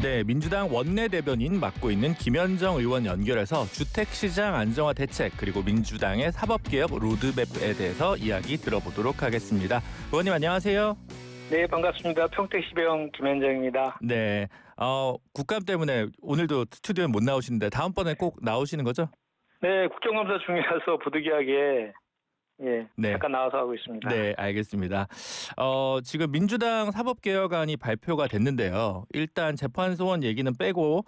네, 민주당 원내대변인 맡고 있는 김현정 의원 연결해서 주택시장 안정화 대책 그리고 민주당의 사법개혁 로드맵에 대해서 이야기 들어보도록 하겠습니다. 의원님 안녕하세요. 네, 반갑습니다. 평택시병 김현정입니다. 네, 국감 때문에 오늘도 스튜디오에 못 나오시는데 다음번에 꼭 나오시는 거죠? 네, 국정감사 중이라서 부득이하게 네. 잠깐 나와서 하고 있습니다. 네, 알겠습니다. 지금 민주당 사법개혁안이 발표가 됐는데요. 일단 재판소원 얘기는 빼고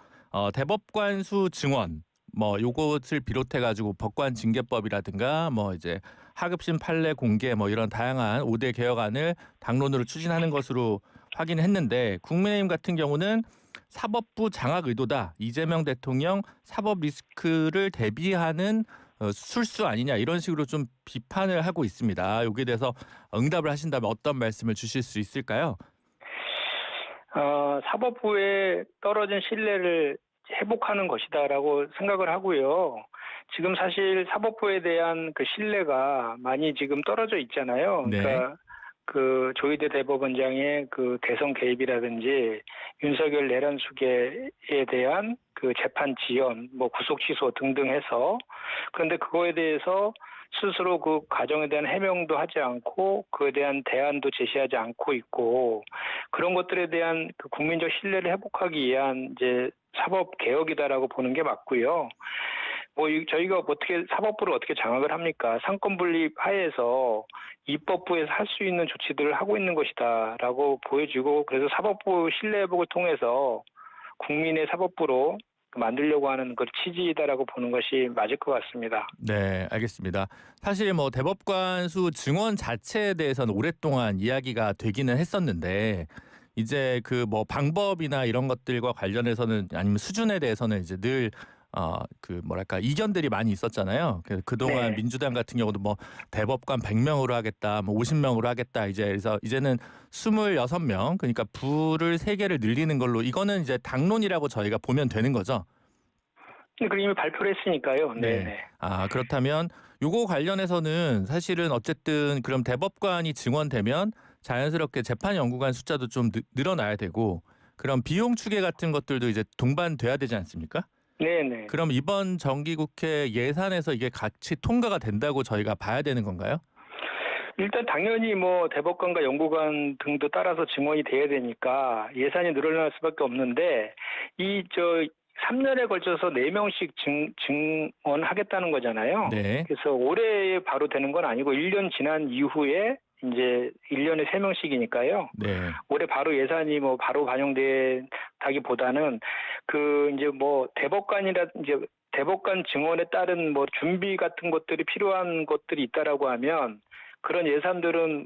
대법관 수 증원 요것을 비롯해가지고 법관징계법이라든가 이제 하급심 판례 공개 이런 다양한 5대 개혁안을 당론으로 추진하는 것으로 확인했는데 국민의힘 같은 경우는 사법부 장악 의도다. 이재명 대통령 사법 리스크를 대비하는 술수 아니냐 이런 식으로 좀 비판을 하고 있습니다. 여기에 대해서 응답을 하신다면 어떤 말씀을 주실 수 있을까요? 사법부에 떨어진 신뢰를 회복하는 것이다라고 생각을 하고요. 지금 사실 사법부에 대한 그 신뢰가 많이 지금 떨어져 있잖아요. 네. 그러니까 그 조희대 대법원장의 그 대선 개입이라든지 윤석열 내란 수계에 대한 그 재판 지연, 구속 취소 등등 해서 그런데 그거에 대해서 스스로 그 과정에 대한 해명도 하지 않고 그에 대한 대안도 제시하지 않고 있고 그런 것들에 대한 그 국민적 신뢰를 회복하기 위한 이제 사법 개혁이다라고 보는 게 맞고요. 저희가 어떻게 사법부를 어떻게 장악을 합니까? 상권 분립 하에서 입법부에서 할 수 있는 조치들을 하고 있는 것이다라고 보여지고 그래서 사법부 신뢰 회복을 통해서 국민의 사법부로 만들려고 하는 그 취지이다라고 보는 것이 맞을 것 같습니다. 네, 알겠습니다. 사실 대법관 수 증원 자체에 대해서는 오랫동안 이야기가 되기는 했었는데 이제 그 방법이나 이런 것들과 관련해서는 아니면 수준에 대해서는 이제 늘 이견들이 많이 있었잖아요. 그동안 네. 민주당 같은 경우도 대법관 100명으로 하겠다, 50명으로 하겠다 그래서 이제는 26명 그러니까 부를 3개를 늘리는 걸로 이거는 이제 당론이라고 저희가 보면 되는 거죠. 그 이미 발표를 했으니까요. 네. 그렇다면 요거 관련해서는 사실은 어쨌든 그럼 대법관이 증원되면 자연스럽게 재판연구관 숫자도 좀 늘어나야 되고 그럼 비용 추계 같은 것들도 이제 동반돼야 되지 않습니까? 네네. 그럼 이번 정기국회 예산에서 이게 같이 통과가 된다고 저희가 봐야 되는 건가요? 일단 당연히 대법관과 연구관 등도 따라서 증원이 돼야 되니까 예산이 늘어날 수밖에 없는데 3년에 걸쳐서 4명씩 증원하겠다는 거잖아요. 네. 그래서 올해 바로 되는 건 아니고 1년 지난 이후에 이제 1년에 3명씩이니까요. 네. 올해 바로 예산이 바로 반영되다기보다는 대법관 증원에 따른 준비 같은 것들이 필요한 것들이 있다라고 하면 그런 예산들은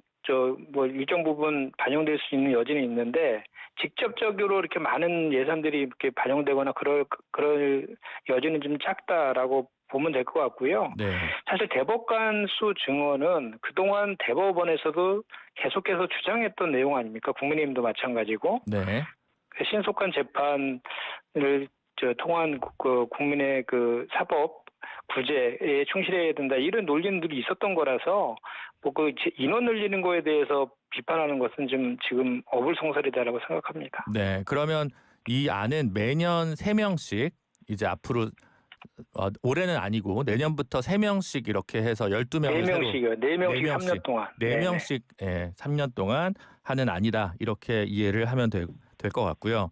일정 부분 반영될 수 있는 여지는 있는데 직접적으로 이렇게 많은 예산들이 이렇게 반영되거나 그럴 여지는 좀 작다라고 보면 될 것 같고요. 네. 사실 대법관 수 증원은 그동안 대법원에서도 계속해서 주장했던 내용 아닙니까? 국민의힘도 마찬가지고. 네. 신속한 재판을 통한 국민의 그 사법 구제에 충실해야 된다 이런 논리들이 있었던 거라서 인원 늘리는 거에 대해서 비판하는 것은 좀 지금 어불성설이다라고 생각합니다. 네. 그러면 이 안은 매년 3명씩 이제 앞으로 올해는 아니고 내년부터 3명씩 이렇게 해서 12명을 4명씩이요. 4명씩 3년 동안. 4명씩 3년 동안 하는 안이다. 이렇게 이해를 하면 될 것 같고요.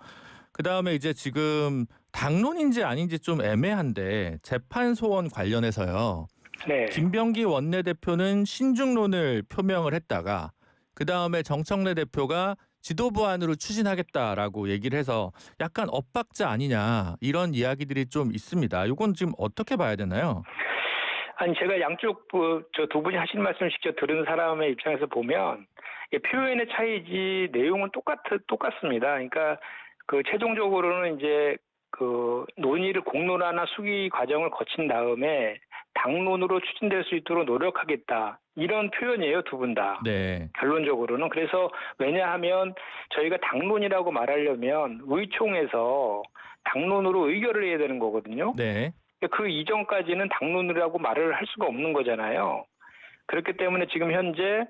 그다음에 이제 지금 당론인지 아닌지 좀 애매한데 재판소원 관련해서요. 네. 김병기 원내대표는 신중론을 표명을 했다가 그다음에 정청래 대표가 지도부 안으로 추진하겠다라고 얘기를 해서 약간 엇박자 아니냐 이런 이야기들이 좀 있습니다. 이건 지금 어떻게 봐야 되나요? 아니 제가 양쪽 두 분이 하신 말씀을 직접 들은 사람의 입장에서 보면 표현의 차이지 내용은 똑같습니다. 그러니까 최종적으로는 이제 논의를 공론화나 수기 과정을 거친 다음에 당론으로 추진될 수 있도록 노력하겠다. 이런 표현이에요, 두 분 다. 네. 결론적으로는. 그래서 왜냐하면 저희가 당론이라고 말하려면 의총에서 당론으로 의결을 해야 되는 거거든요. 네. 그 이전까지는 당론이라고 말을 할 수가 없는 거잖아요. 그렇기 때문에 지금 현재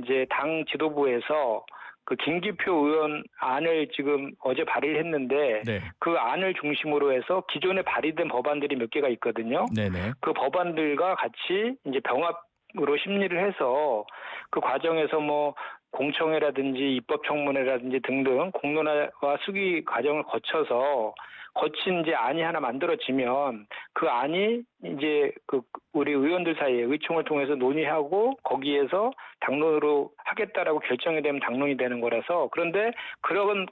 이제 당 지도부에서 그 김기표 의원 안을 지금 어제 발의를 했는데 네. 그 안을 중심으로 해서 기존에 발의된 법안들이 몇 개가 있거든요. 네네. 그 법안들과 같이 이제 병합으로 심리를 해서 그 과정에서 뭐 공청회라든지 입법청문회라든지 등등 공론화와 수기 과정을 거쳐서 거친 이제 안이 하나 만들어지면 그 안이 이제 그 우리 의원들 사이에 의총을 통해서 논의하고 거기에서 당론으로 하겠다라고 결정이 되면 당론이 되는 거라서 그런데 그런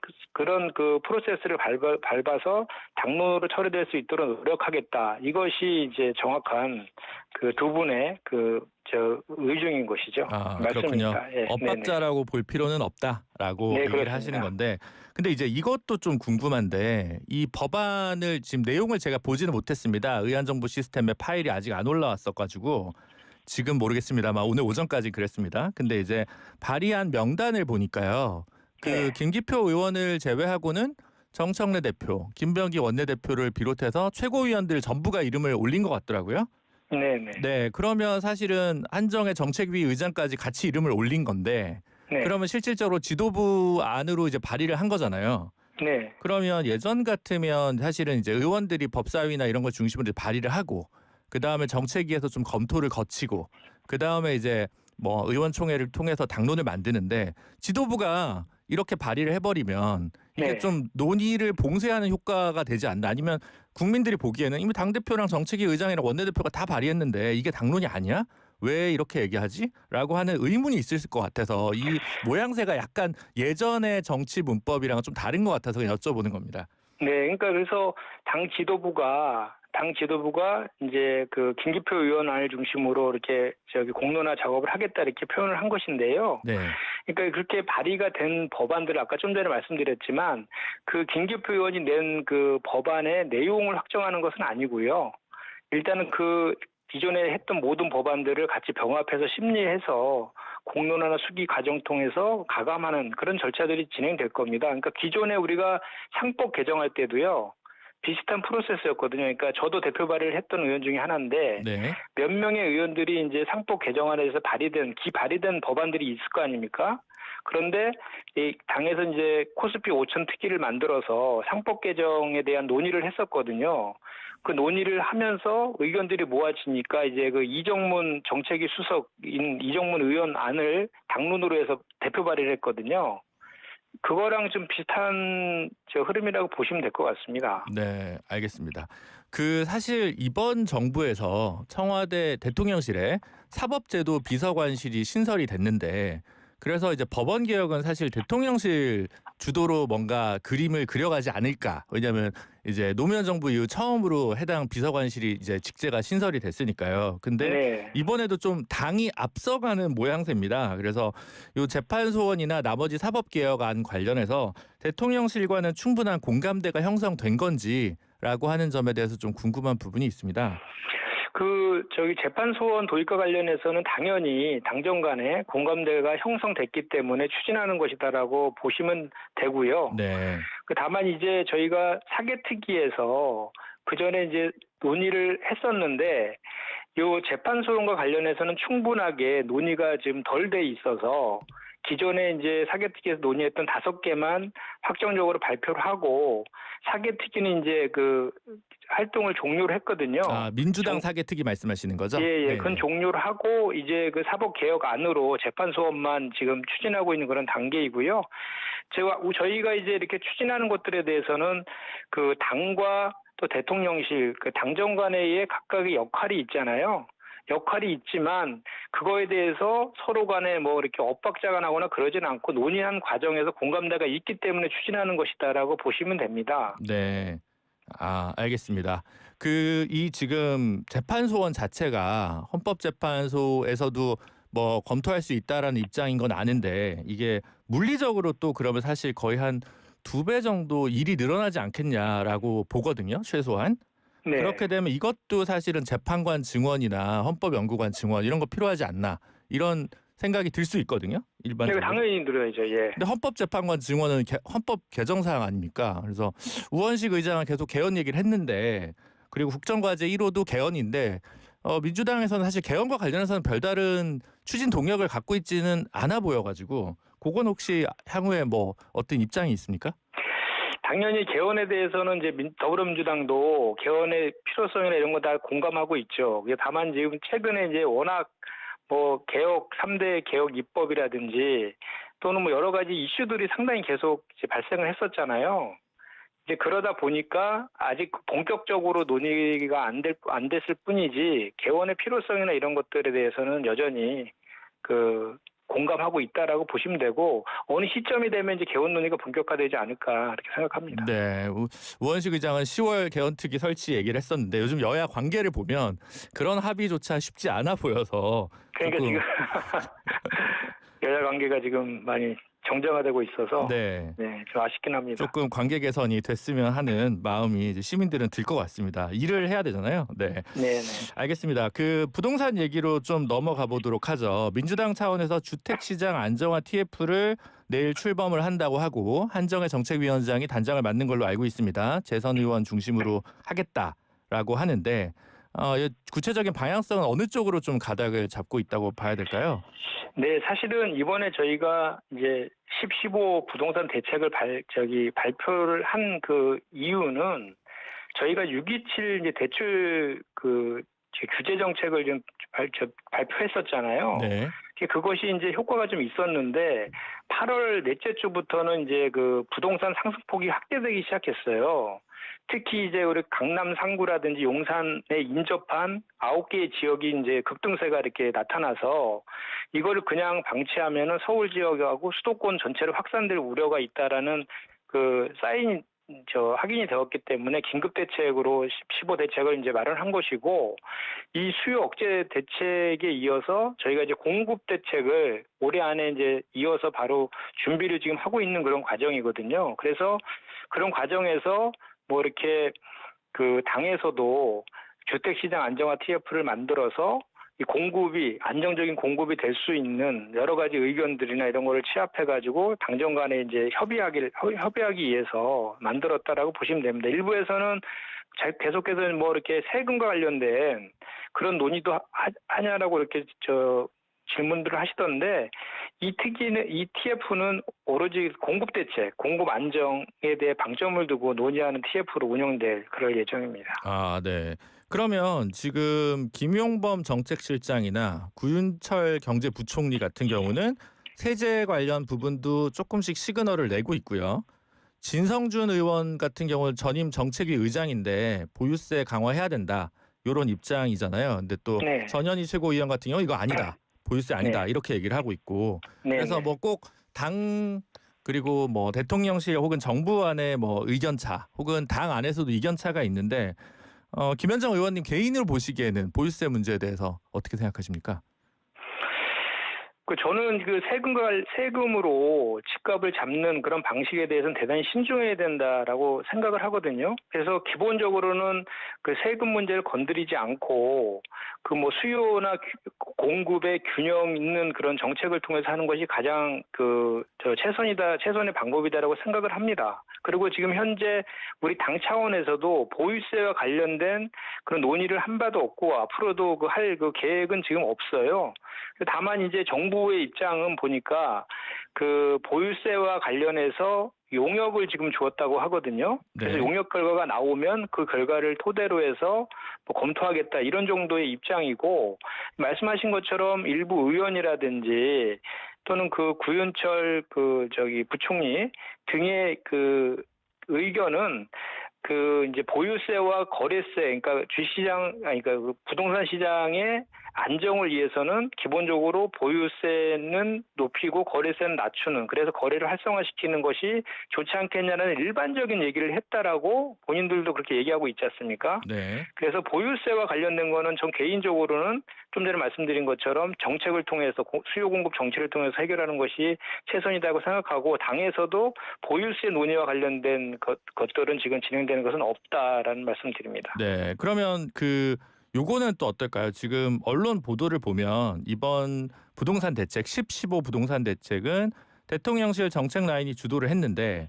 그 프로세스를 밟아서 당론으로 처리될 수 있도록 노력하겠다. 이것이 이제 정확한 그 두 분의 의중인 것이죠. 그렇군요. 말씀입니다. 예, 엇박자라고 볼 필요는 없다라고 네, 얘기를 그렇습니다. 하시는 건데 근데 이제 이것도 좀 궁금한데 이 법안을 지금 내용을 제가 보지는 못했습니다. 의안정부 시스템에 파일이 아직 안 올라왔어가지고 지금 모르겠습니다만 오늘 오전까지 그랬습니다. 근데 이제 발의한 명단을 보니까요. 그 네. 김기표 의원을 제외하고는 정청래 대표, 김병기 원내대표를 비롯해서 최고위원들 전부가 이름을 올린 것 같더라고요. 네네. 네, 그러면 사실은 한정의 정책위 의장까지 같이 이름을 올린 건데 네. 그러면 실질적으로 지도부 안으로 이제 발의를 한 거잖아요. 네. 그러면 예전 같으면 사실은 이제 의원들이 법사위나 이런 걸 중심으로 이제 발의를 하고 그 다음에 정책위에서 좀 검토를 거치고 그 다음에 이제 뭐 의원총회를 통해서 당론을 만드는데 지도부가 이렇게 발의를 해버리면 이게 네. 좀 논의를 봉쇄하는 효과가 되지 않나 아니면 국민들이 보기에는 이미 당대표랑 정책위 의장이랑 원내대표가 다 발의했는데 이게 당론이 아니야? 왜 이렇게 얘기하지? 라고 하는 의문이 있을 것 같아서 이 모양새가 약간 예전의 정치 문법이랑 좀 다른 것 같아서 그냥 여쭤보는 겁니다. 네, 그러니까 그래서 당 지도부가 이제 그 김기표 의원안을 중심으로 이렇게 공론화 작업을 하겠다 이렇게 표현을 한 것인데요. 네. 그러니까 그렇게 발의가 된 법안들을 아까 좀 전에 말씀드렸지만 그 김기표 의원이 낸 그 법안의 내용을 확정하는 것은 아니고요. 일단은 그 기존에 했던 모든 법안들을 같이 병합해서 심리해서 공론화나 수기 과정 통해서 가감하는 그런 절차들이 진행될 겁니다. 그러니까 기존에 우리가 상법 개정할 때도요. 비슷한 프로세스였거든요. 그러니까 저도 대표 발의를 했던 의원 중에 하나인데 네. 몇 명의 의원들이 이제 상법 개정안에서 발의된 법안들이 있을 거 아닙니까? 그런데 이 당에서 이제 코스피 5천 특위를 만들어서 상법 개정에 대한 논의를 했었거든요. 그 논의를 하면서 의견들이 모아지니까 이제 그 이정문 정책위 수석인 이정문 의원 안을 당론으로 해서 대표 발의를 했거든요. 그거랑 좀 비슷한 흐름이라고 보시면 될 것 같습니다. 네, 알겠습니다. 그 사실 이번 정부에서 청와대 대통령실에 사법제도 비서관실이 신설이 됐는데 그래서 이제 법원 개혁은 사실 대통령실 주도로 뭔가 그림을 그려가지 않을까. 왜냐하면 이제 노무현 정부 이후 처음으로 해당 비서관실이 이제 직제가 신설이 됐으니까요. 근데 네. 이번에도 좀 당이 앞서가는 모양새입니다. 그래서 요 재판소원이나 나머지 사법개혁안 관련해서 대통령실과는 충분한 공감대가 형성된 건지라고 하는 점에 대해서 좀 궁금한 부분이 있습니다. 재판소원 도입과 관련해서는 당연히 당정 간에 공감대가 형성됐기 때문에 추진하는 것이다라고 보시면 되고요. 네. 다만 이제 저희가 사개특위에서 그 전에 이제 논의를 했었는데 요 재판소원과 관련해서는 충분하게 논의가 지금 덜 돼 있어서 기존에 이제 사개특위에서 논의했던 5개만 확정적으로 발표를 하고 사개특위는 이제 그 활동을 종료를 했거든요. 민주당 사개특위 말씀하시는 거죠? 예. 그건 종료를 하고 이제 그 사법개혁 안으로 재판소원만 지금 추진하고 있는 그런 단계이고요. 저희가 이제 이렇게 추진하는 것들에 대해서는 그 당과 또 대통령실, 그 당정 간의 각각의 역할이 있잖아요. 역할이 있지만 그거에 대해서 서로 간에 뭐 이렇게 엇박자가 나거나 그러진 않고 논의한 과정에서 공감대가 있기 때문에 추진하는 것이다라고 보시면 됩니다. 네. 알겠습니다. 이 지금 재판소원 자체가 헌법재판소에서도 뭐 검토할 수 있다라는 입장인 건 아는데 이게 물리적으로 또 그러면 사실 거의 한 2배 정도 일이 늘어나지 않겠냐라고 보거든요. 최소한. 네. 그렇게 되면 이것도 사실은 재판관 증언이나 헌법연구관 증언 이런 거 필요하지 않나 이런 생각이 들 수 있거든요. 일반적으로. 당연히 늘어야죠. 예. 근데 헌법재판관 증언은 헌법 개정사항 아닙니까? 그래서 우원식 의장은 계속 개헌 얘기를 했는데 그리고 국정과제 1호도 개헌인데 민주당에서는 사실 개헌과 관련해서는 별다른 추진 동력을 갖고 있지는 않아 보여가지고 그건 혹시 향후에 뭐 어떤 입장이 있습니까? 당연히 개헌에 대해서는 이제 더불어민주당도 개헌의 필요성이나 이런 거 다 공감하고 있죠. 다만 지금 최근에 이제 워낙 뭐 개혁 3대 개혁 입법이라든지 또는 뭐 여러 가지 이슈들이 상당히 계속 이제 발생을 했었잖아요. 이제 그러다 보니까 아직 본격적으로 논의가 안 됐을 뿐이지 개헌의 필요성이나 이런 것들에 대해서는 여전히 그 공감하고 있다라고 보시면 되고 어느 시점이 되면 이제 개헌 논의가 본격화되지 않을까 이렇게 생각합니다. 네, 우원식 의장은 10월 개헌특위 설치 얘기를 했었는데 요즘 여야 관계를 보면 그런 합의조차 쉽지 않아 보여서 그러니까 조금 지금 여야 관계가 지금 많이 정쟁화되고 있어서 네. 좀 아쉽긴 합니다. 조금 관계 개선이 됐으면 하는 마음이 이제 시민들은 들 것 같습니다. 일을 해야 되잖아요. 네. 네네. 알겠습니다. 그 부동산 얘기로 좀 넘어가 보도록 하죠. 민주당 차원에서 주택시장 안정화 TF를 내일 출범을 한다고 하고 한정혜 정책위원장이 단장을 맡는 걸로 알고 있습니다. 재선 의원 중심으로 하겠다라고 하는데 구체적인 방향성은 어느 쪽으로 좀 가닥을 잡고 있다고 봐야 될까요? 네, 사실은 이번에 저희가 이제 15 부동산 대책을 발표를 한 그 이유는 저희가 6.27 이제 대출 규제 정책을 좀 발표했었잖아요. 네. 그것이 이제 효과가 좀 있었는데 8월 넷째 주부터는 이제 그 부동산 상승폭이 확대되기 시작했어요. 특히 이제 우리 강남 상구라든지 용산에 인접한 9개의 지역이 이제 급등세가 이렇게 나타나서 이거를 그냥 방치하면은 서울 지역하고 수도권 전체로 확산될 우려가 있다라는 그 사인이 확인이 되었기 때문에 긴급 대책으로 15 대책을 이제 마련한 것이고 이 수요 억제 대책에 이어서 저희가 이제 공급 대책을 올해 안에 이제 이어서 바로 준비를 지금 하고 있는 그런 과정이거든요. 그래서 그런 과정에서 뭐 이렇게 그 당에서도 주택시장 안정화 TF를 만들어서 이 공급이 안정적인 공급이 될 수 있는 여러 가지 의견들이나 이런 거를 취합해가지고 당정 간에 이제 협의하기 위해서 만들었다라고 보시면 됩니다. 일부에서는 계속해서 뭐 이렇게 세금과 관련된 그런 논의도 하냐라고 이렇게 질문들을 하시던데 이 TF는 오로지 공급 대책, 공급 안정에 대해 방점을 두고 논의하는 TF로 운영될 그럴 예정입니다. 아, 네. 그러면 지금 김용범 정책실장이나 구윤철 경제부총리 같은 경우는 세제 관련 부분도 조금씩 시그널을 내고 있고요. 진성준 의원 같은 경우는 전임 정책위 의장인데 보유세 강화해야 된다. 이런 입장이잖아요. 근데 또 네. 전현희 최고위원 같은 경우 이거 아니다. 보유세 아니다. 네. 이렇게 얘기를 하고 있고. 네. 그래서 뭐 꼭 당 그리고 뭐 대통령실 혹은 정부 안에 뭐 의견차 혹은 당 안에서도 의견차가 있는데 김현정 의원님 개인으로 보시기에는 보유세 문제에 대해서 어떻게 생각하십니까? 저는 그 세금으로 집값을 잡는 그런 방식에 대해서는 대단히 신중해야 된다라고 생각을 하거든요. 그래서 기본적으로는 그 세금 문제를 건드리지 않고 그 뭐 수요나 공급의 균형 있는 그런 정책을 통해서 하는 것이 가장 최선의 방법이다라고 생각을 합니다. 그리고 지금 현재 우리 당 차원에서도 보유세와 관련된 그런 논의를 한 바도 없고 앞으로도 할 계획은 지금 없어요. 다만 이제 정부의 입장은 보니까 그 보유세와 관련해서 용역을 지금 주었다고 하거든요. 그래서 네. 용역 결과가 나오면 그 결과를 토대로 해서 뭐 검토하겠다 이런 정도의 입장이고 말씀하신 것처럼 일부 의원이라든지 또는 그 구윤철 부총리 등의 그 의견은 그 이제 보유세와 거래세, 그러니까 그 부동산 시장의 안정을 위해서는 기본적으로 보유세는 높이고 거래세는 낮추는, 그래서 거래를 활성화시키는 것이 좋지 않겠냐는 일반적인 얘기를 했다라고 본인들도 그렇게 얘기하고 있지 않습니까? 네. 그래서 보유세와 관련된 거는 전 개인적으로는 좀 전에 말씀드린 것처럼 정책을 통해서 수요 공급 정책을 통해서 해결하는 것이 최선이라고 생각하고 당에서도 보유세 논의와 관련된 것들은 지금 진행되는 것은 없다라는 말씀드립니다. 네. 그러면 요거는 또 어떨까요? 지금 언론 보도를 보면 이번 부동산 대책 15 부동산 대책은 대통령실 정책 라인이 주도를 했는데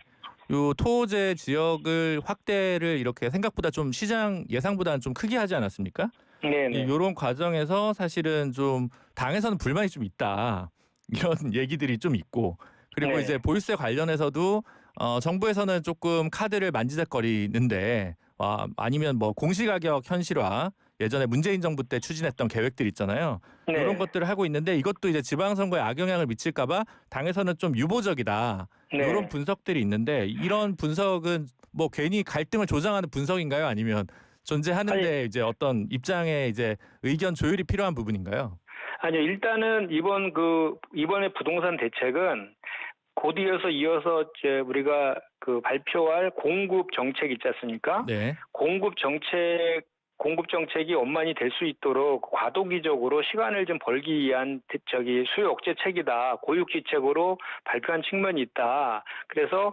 요 토호제 지역을 확대를 이렇게 생각보다 좀 시장 예상보다는 좀 크게 하지 않았습니까? 네네. 요런 과정에서 사실은 좀 당에서는 불만이 좀 있다. 이런 얘기들이 좀 있고 그리고 네. 이제 보유세 관련해서도 정부에서는 조금 카드를 만지작거리는데 아니면 뭐 공시가격 현실화 예전에 문재인 정부 때 추진했던 계획들 있잖아요. 이런 네. 것들을 하고 있는데 이것도 이제 지방선거에 악영향을 미칠까 봐 당에서는 좀 유보적이다. 이런 네. 분석들이 있는데 이런 분석은 뭐 괜히 갈등을 조장하는 분석인가요? 아니면 아니, 존재하는데 이제 어떤 입장에 이제 의견 조율이 필요한 부분인가요? 아니요. 일단은 이번에 부동산 대책은 곧 이어서 이제 우리가 그 발표할 공급 정책 있지 않습니까? 네. 공급 정책이 원만히 될 수 있도록 과도기적으로 시간을 좀 벌기 위한 수요 억제책이다. 고육지책으로 발표한 측면이 있다. 그래서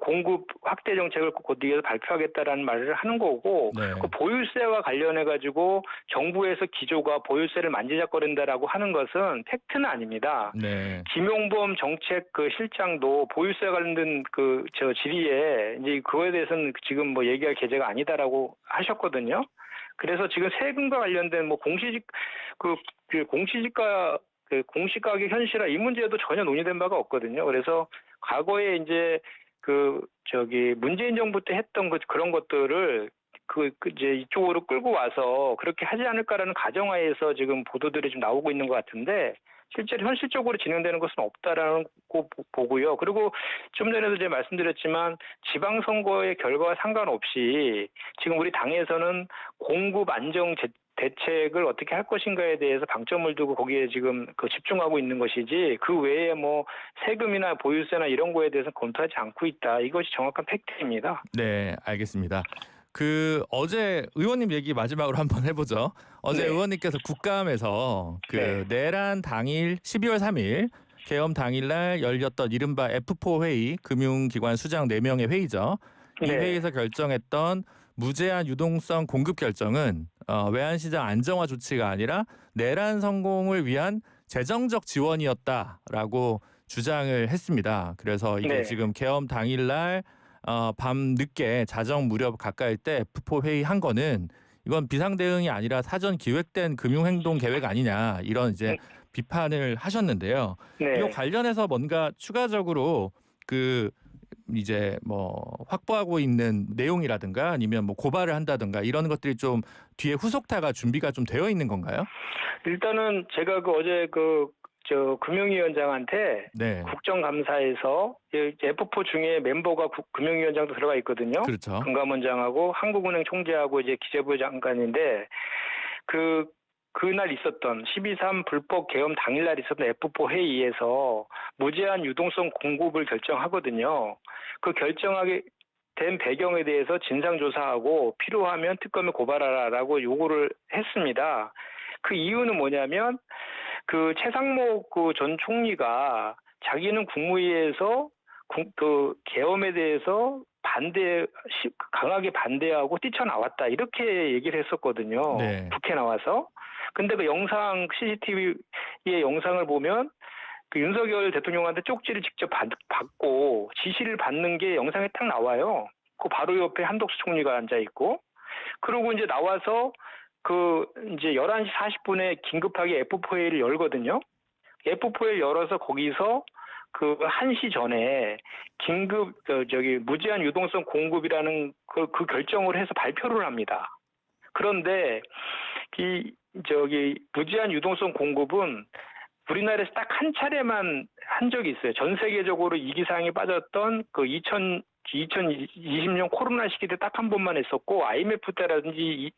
공급 확대 정책을 곧 이어서 발표하겠다라는 말을 하는 거고, 네. 그 보유세와 관련해 가지고 정부에서 기조가 보유세를 만지작거린다라고 하는 것은 팩트는 아닙니다. 네. 김용범 정책 그 실장도 보유세 관련된 질의에 이제 그거에 대해서는 지금 뭐 얘기할 계제가 아니다라고 하셨거든요. 그래서 지금 세금과 관련된 뭐 공시지가 공시가격 현실화 이 문제도 전혀 논의된 바가 없거든요. 그래서 과거에 이제 문재인 정부 때 했던 그런 것들을 이제 이쪽으로 끌고 와서 그렇게 하지 않을까라는 가정하에서 지금 보도들이 좀 나오고 있는 것 같은데 실제로 현실적으로 진행되는 것은 없다라는 거 보고요. 그리고 좀 전에도 제가 말씀드렸지만 지방선거의 결과와 상관없이 지금 우리 당에서는 공급 안정 대책을 어떻게 할 것인가에 대해서 방점을 두고 거기에 지금 집중하고 있는 것이지 그 외에 뭐 세금이나 보유세나 이런 거에 대해서 검토하지 않고 있다. 이것이 정확한 팩트입니다. 네, 알겠습니다. 어제 의원님 얘기 마지막으로 한번 해보죠. 어제 네. 의원님께서 국감에서 네. 내란 당일 12월 3일 개엄 당일날 열렸던 이른바 F4 회의, 금융기관 수장 4명의 회의죠. 이 네. 회의에서 결정했던 무제한 유동성 공급 결정은 외환시장 안정화 조치가 아니라 내란 성공을 위한 재정적 지원이었다라고 주장을 했습니다. 그래서 이게 네. 지금 개엄 당일날 밤 늦게 자정 무렵 가까이 때 F4 회의 한 거는 이건 비상 대응이 아니라 사전 기획된 금융행동 계획 아니냐 이런 이제 비판을 하셨는데요. 네. 이거 관련해서 뭔가 추가적으로 이제 뭐 확보하고 있는 내용이라든가 아니면 뭐 고발을 한다든가 이런 것들이 좀 뒤에 후속타가 준비가 좀 되어 있는 건가요? 일단은 제가 어제 금융위원장한테 네, 국정감사에서 F4 중에 멤버가 금융위원장도 들어가 있거든요. 그렇죠. 금감원장하고 한국은행 총재하고 이제 기재부 장관인데 그날 있었던 12.3 불법 계엄 당일날 있었던 F4 회의에서 무제한 유동성 공급을 결정하거든요. 그 결정하게 된 배경에 대해서 진상조사하고 필요하면 특검에 고발하라라고 요구를 했습니다. 그 이유는 뭐냐면 최상목 전 총리가 자기는 국무회의에서 계엄에 대해서 강하게 반대하고 뛰쳐나왔다 이렇게 얘기를 했었거든요. 네. 국회 나와서. 근데 CCTV의 영상을 보면 윤석열 대통령한테 쪽지를 직접 받고 지시를 받는 게 영상에 딱 나와요. 그 바로 옆에 한덕수 총리가 앉아 있고, 그러고 이제 나와서 이제 11시 40분에 긴급하게 F4회의를 열거든요. F4회를 열어서 거기서 1시 전에 긴급 무제한 유동성 공급이라는 그 결정을 해서 발표를 합니다. 그런데 무제한 유동성 공급은 우리나라에서 딱 한 차례만 한 적이 있어요. 전 세계적으로 이기상이 빠졌던 2020년 코로나 시기 때 딱 한 번만 했었고 IMF 때라든지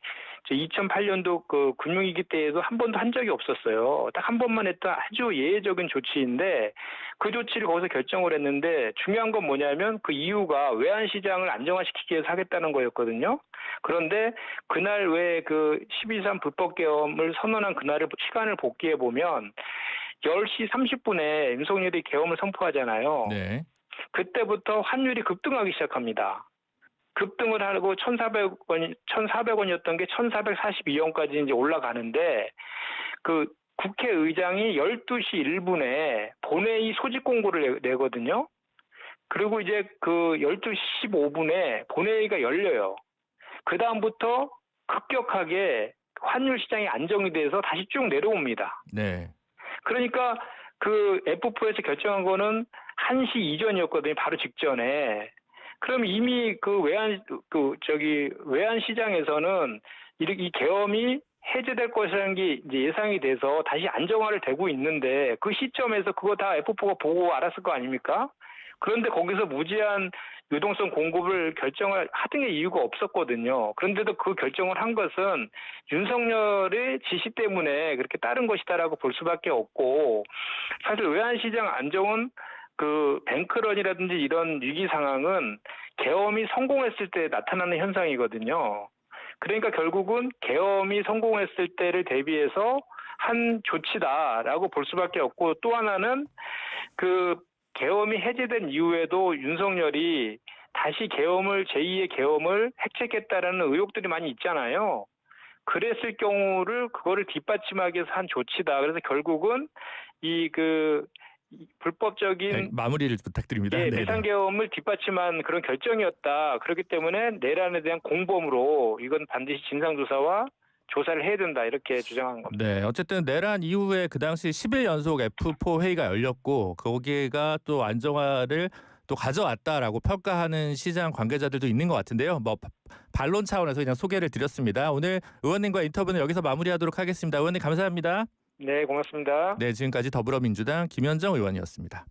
2008년도 금융위기 때에도 한 번도 한 적이 없었어요. 딱 한 번만 했던 아주 예외적인 조치인데 그 조치를 거기서 결정을 했는데 중요한 건 뭐냐면 그 이유가 외환시장을 안정화시키기 위해서 하겠다는 거였거든요. 그런데 그날 왜 12.3 불법 계엄을 선언한 그날의 시간을 복귀해 보면 10시 30분에 윤석열이 계엄을 선포하잖아요. 네. 그때부터 환율이 급등하기 시작합니다. 급등을 하고 1,400원이었던 게 1,442원까지 이제 올라가는데 국회의장이 12시 1분에 본회의 소집 공고를 내거든요. 그리고 이제 12시 15분에 본회의가 열려요. 그다음부터 급격하게 환율 시장이 안정이 돼서 다시 쭉 내려옵니다. 네. 그러니까 F4에서 결정한 거는 1시 이전이었거든요. 바로 직전에. 그럼 이미 그 외환시장에서는 이 계엄이 해제될 것이라는 게 이제 예상이 돼서 다시 안정화를 되고 있는데 그 시점에서 그거 다 F4가 보고 알았을 거 아닙니까? 그런데 거기서 무제한 유동성 공급을 결정을 하등의 이유가 없었거든요. 그런데도 그 결정을 한 것은 윤석열의 지시 때문에 그렇게 따른 것이다라고 볼 수밖에 없고, 사실 외환시장 안정은 그 뱅크런이라든지 이런 위기 상황은 계엄이 성공했을 때 나타나는 현상이거든요. 그러니까 결국은 계엄이 성공했을 때를 대비해서 한 조치다라고 볼 수밖에 없고, 또 하나는 그 계엄이 해제된 이후에도 윤석열이 다시 제2의 계엄을 획책했다라는 의혹들이 많이 있잖아요. 그랬을 경우를 그거를 뒷받침하기 위해서 한 조치다. 그래서 결국은 이 불법적인 네, 마무리를 부탁드립니다. 네네. 비상계엄을 뒷받침한 그런 결정이었다. 그렇기 때문에 내란에 대한 공범으로 이건 반드시 진상조사와 조사를 해야 된다. 이렇게 주장한 겁니다. 네, 어쨌든 내란 이후에 그 당시 10일 연속 F4 회의가 열렸고 거기가 또 안정화를 또 가져왔다라고 평가하는 시장 관계자들도 있는 것 같은데요. 뭐 반론 차원에서 그냥 소개를 드렸습니다. 오늘 의원님과 인터뷰는 여기서 마무리하도록 하겠습니다. 의원님 감사합니다. 네, 고맙습니다. 네, 지금까지 더불어민주당 김현정 의원이었습니다.